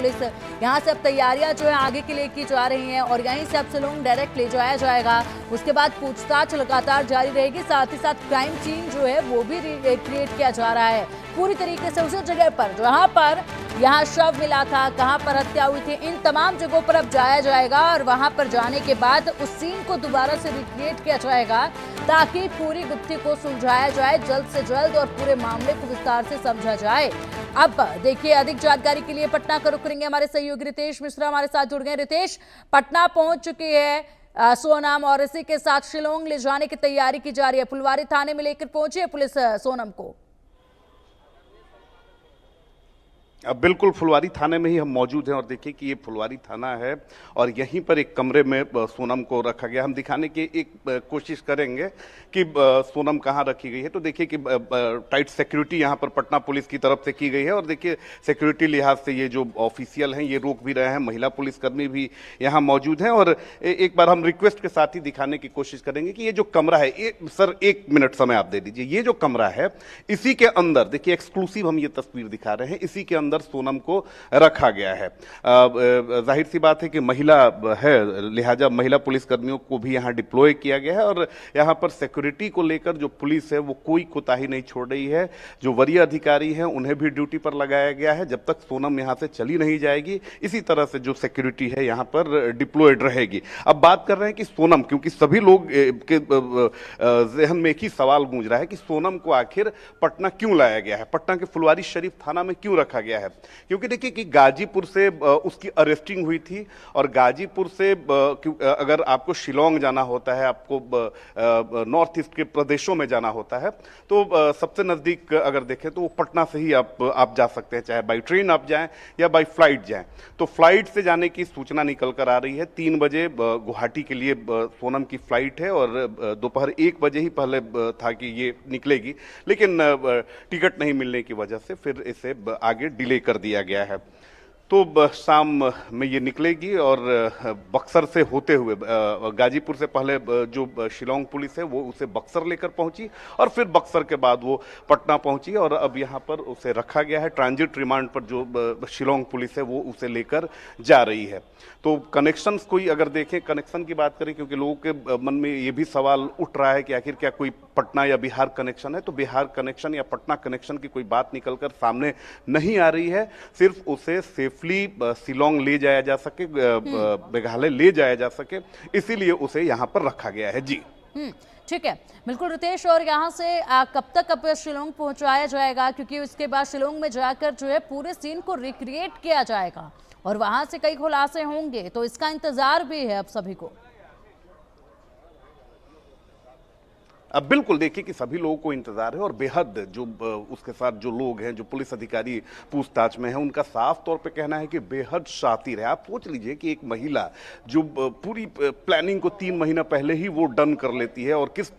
Police. यहाँ से अब तैयारियां जो है आगे के लिए की जा रही हैं और यहीं से अब शिलोंग डायरेक्ट ले जाया जाएगा। उसके बाद पूछताछ लगातार जारी रहेगी, साथ ही साथ क्राइम सीन जो है वो भी क्रिएट किया जा रहा है पूरी तरीके से उसी जगह पर जहां पर यहाँ शव मिला था, कहां पर हत्या हुई थी, इन तमाम जगहों पर अब जाया जाएगा और वहां पर जाने के बाद उस सीन को दोबारा से रिक्रिएट किया जाएगा ताकि पूरी गुत्थी को सुलझाया जाए जल्द से जल्द और पूरे मामले को विस्तार से समझा जाए। अब देखिए, अधिक जानकारी के लिए पटना का रुख करेंगे। हमारे सहयोगी रितेश मिश्रा हमारे साथ जुड़ गए। रितेश, पटना पहुंच चुकी है सोनम और इसी के साथ शिलोंग ले जाने की तैयारी की जा रही है। फुलवारी थाने में लेकर पहुंची है पुलिस सोनम को। अब बिल्कुल फुलवारी थाने में ही हम मौजूद हैं और देखिए कि ये फुलवारी थाना है और यहीं पर एक कमरे में सोनम को रखा गया। हम दिखाने की एक कोशिश करेंगे कि सोनम कहाँ रखी गई है। तो देखिए कि टाइट सिक्योरिटी यहाँ पर पटना पुलिस की तरफ से की गई है और देखिए सिक्योरिटी लिहाज से ये जो ऑफिशियल हैं ये रोक भी रहे हैं, महिला पुलिसकर्मी भी यहाँ मौजूद हैं। और एक बार हम रिक्वेस्ट के साथ ही दिखाने की कोशिश करेंगे कि ये जो कमरा है, सर 1 मिनट समय आप दे दीजिए। ये जो कमरा है इसी के अंदर देखिए एक्सक्लूसिव हम ये तस्वीर दिखा रहे हैं, इसी के अंदर सोनम को रखा गया है। जाहिर सी बात है कि महिला है, लिहाजा महिला पुलिसकर्मियों को भी यहां डिप्लॉय किया गया है और यहां पर सिक्योरिटी को लेकर जो पुलिस है वो कोई कोताही नहीं छोड़ रही है। जो वरीय अधिकारी हैं उन्हें भी ड्यूटी पर लगाया गया है। जब तक सोनम यहां से चली नहीं जाएगी इसी तरह से जो सिक्योरिटी है यहां पर डिप्लॉयड रहेगी। अब बात कर रहे हैं कि सोनम, क्योंकि सभी लोग के जहन में एक ही सवाल गूंज रहा है कि सोनम को आखिर पटना क्यों लाया गया है, पटना के फुलवारी शरीफ थाना में क्यों रखा गया है। क्योंकि देखिए कि गाजीपुर से उसकी अरेस्टिंग हुई थी और गाजीपुर से अगर आपको शिलोंग जाना होता है, आपको नॉर्थ ईस्ट के प्रदेशों में जाना होता है तो सबसे नजदीक अगर देखें तो वो पटना से ही आप जा सकते हैं, चाहे बाई ट्रेन आप जाएं या बाई फ्लाइट जाएं। तो फ्लाइट से जाने की सूचना निकल कर आ रही है। 3 बजे गुवाहाटी के लिए सोनम की फ्लाइट है और दोपहर 1 बजे ही पहले था कि ये निकलेगी, लेकिन टिकट नहीं मिलने की वजह से फिर इसे आगे डिले कर दिया गया है। तो शाम में ये निकलेगी और बक्सर से होते हुए गाजीपुर से पहले जो शिलोंग पुलिस है वो उसे बक्सर लेकर पहुंची और फिर बक्सर के बाद वो पटना पहुंची और अब यहाँ पर उसे रखा गया है। ट्रांजिट रिमांड पर जो शिलोंग पुलिस है वो उसे लेकर जा रही है। तो कनेक्शंस कोई अगर देखें, कनेक्शन की बात करें, क्योंकि लोगों के मन में ये भी सवाल उठ रहा है कि आखिर क्या कोई पटना या बिहार कनेक्शन है, तो बिहार कनेक्शन या पटना कनेक्शन की कोई बात निकलकर सामने नहीं आ रही है। सिर्फ उसे सेफली शिलोंग ले जाया जा सके, मेघालय ले जाया जा सके, इसीलिए उसे यहाँ पर रखा गया है। जी ठीक है, बिल्कुल रितेश। और यहाँ से कब तक अब शिलोंग पहुंचाया जाएगा, क्योंकि उसके बाद शिलोंग में जाकर जो है पूरे सीन को रिक्रिएट किया जाएगा और वहां से कई खुलासे होंगे, तो इसका इंतजार भी है अब सभी को। अब बिल्कुल देखिए कि सभी लोगों को इंतजार है और बेहद जो उसके साथ जो लोग हैं, जो पुलिस अधिकारी पूछताछ में हैं, उनका साफ तौर पे कहना है कि बेहद शातिर है। आप सोच लीजिए कि एक महिला जो पूरी प्लानिंग को 3 महीना पहले ही वो डन कर लेती है और किस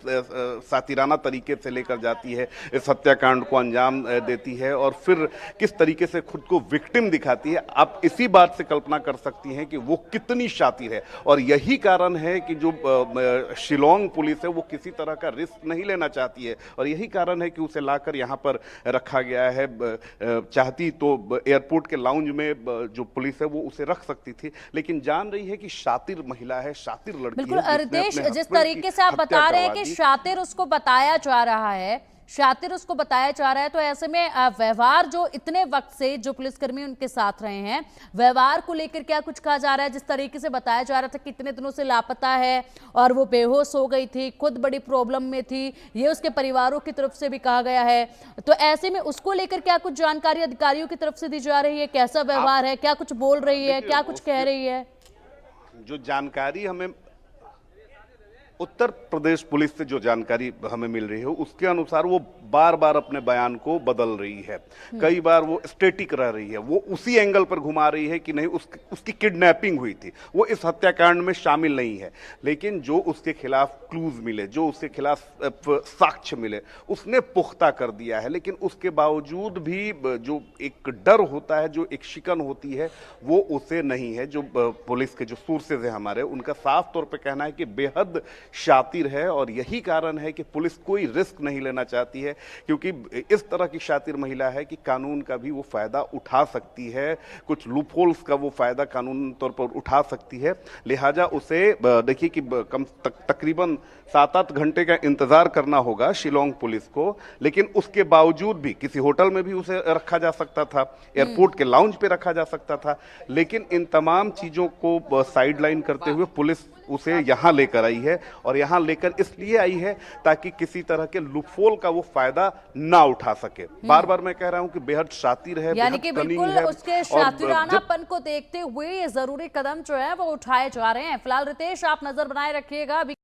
शातिराना तरीके से लेकर जाती है, इस हत्याकांड को अंजाम देती है और फिर किस तरीके से खुद को विक्टिम दिखाती है। आप इसी बात से कल्पना कर सकती हैं कि वो कितनी शातिर है। और यही कारण है कि जो शिलोंग पुलिस है वो किसी तरह का रिस्क नहीं लेना चाहती है और यही कारण है कि उसे लाकर यहां पर रखा गया है। चाहती तो एयरपोर्ट के लाउंज में जो पुलिस है वो उसे रख सकती थी, लेकिन जान रही है कि शातिर महिला है, शातिर लड़की है। बिल्कुल रितेश, जिस तरीके से आप बता रहे हैं कि शातिर उसको बताया जा रहा है, शातिर उसको बताया जा रहा है, तो ऐसे में व्यवहार जो इतने वक्त से जो पुलिसकर्मी उनके साथ रहे हैं, व्यवहार को लेकर क्या कुछ कहा जा रहा है? जिस तरीके से बताया जा रहा था कि इतने दिनों से लापता है और वो बेहोश हो गई थी, खुद बड़ी प्रॉब्लम में थी, ये उसके परिवारों की तरफ से भी कहा गया है। तो ऐसे में उसको लेकर क्या कुछ जानकारी अधिकारियों की तरफ से दी जा रही है? कैसा व्यवहार है, क्या कुछ बोल रही है, क्या कुछ कह रही है? जो जानकारी हमें उत्तर प्रदेश पुलिस से जो जानकारी हमें मिल रही है उसके अनुसार वो बार बार अपने बयान को बदल रही है। कई बार वो स्टेटिक रह रही है, वो उसी एंगल पर घुमा रही है कि नहीं उसकी किडनैपिंग हुई थी, वो इस हत्याकांड में शामिल नहीं है। लेकिन जो उसके खिलाफ क्लूज मिले, जो उसके खिलाफ साक्ष्य मिले, उसने पुख्ता कर दिया है। लेकिन उसके बावजूद भी जो एक डर होता है, जो एक शिकन होती है, वो उसे नहीं है। जो पुलिस के जो सोर्सेज है हमारे, उनका साफ तौर पर कहना है कि बेहद शातिर है और यही कारण है कि पुलिस कोई रिस्क नहीं लेना चाहती है, क्योंकि इस तरह की शातिर महिला है कि कानून का भी वो फायदा उठा सकती है, कुछ लूपहोल्स का वो फायदा कानून तौर पर उठा सकती है। लिहाजा उसे देखिए कि तकरीबन 7-8 घंटे का इंतजार करना होगा शिलोंग पुलिस को, लेकिन उसके बावजूद भी किसी होटल में भी उसे रखा जा सकता था, एयरपोर्ट के लाउंज पे रखा जा सकता था, लेकिन इन तमाम चीजों को साइडलाइन करते हुए पुलिस उसे यहां लेकर आई है। और यहां लेकर इसलिए आई है ताकि किसी तरह के लूपहोल का वो फायदा ना उठा सके। बार बार मैं कह रहा हूं कि बेहद शातिर है, यानी कि बेहद बिल्कुल कनिंग है, उसके और शातिरानापन को देखते हुए ये जरूरी कदम जो है वो उठाए जा रहे हैं। फिलहाल रितेश, आप नजर बनाए रखिएगा।